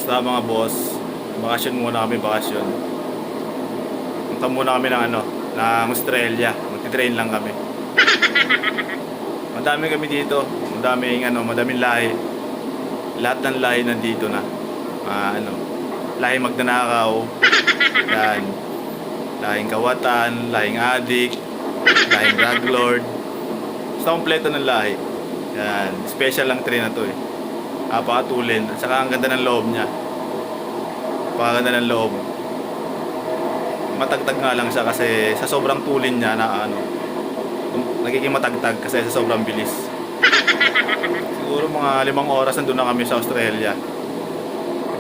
Basta mga boss, bakasyon muna kami, bakasyon. Punta muna kami ng ng Australia. Magti-train lang kami. Madami kami dito. Madaming lahi. Lahat ng lahi nandito na. Lahi magnanakaw. Yan. Lahing kawatan, lahing adik, lahing drug lord. Basta kompleto ng lahi. Yan. Special lang train na to eh. Napakatulin. At saka ang ganda ng loob niya. Napakaganda ng loob. Matagtag nga lang siya kasi sa sobrang tulin niya na nagiging matagtag kasi sa sobrang bilis. Siguro mga 5 oras nandun na kami sa Australia.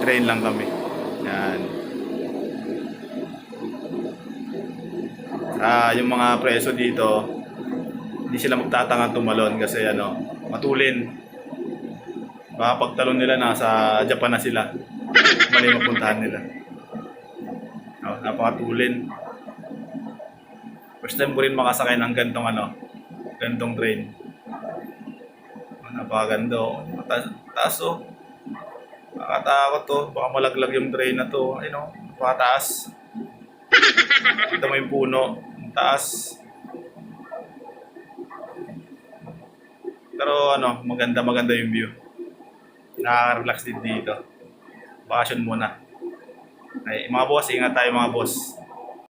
Train lang kami. Yan. Yung mga preso dito, hindi sila magtatanga tumalon kasi matulin. Baka pagtalon nila nasa Japan na sila. Mali mapuntahan nila. Napakatulin. First time ko rin makasakay ng gantong train. Napakaganda. Taas oh. Nakakatakot to. Baka malaglag yung train na to. Napakataas. Kita mo yung puno. Taas. Pero maganda yung view. Nakaka-relax din dito. Bakasyon muna. Ay, mga boss, ingat tayo mga boss.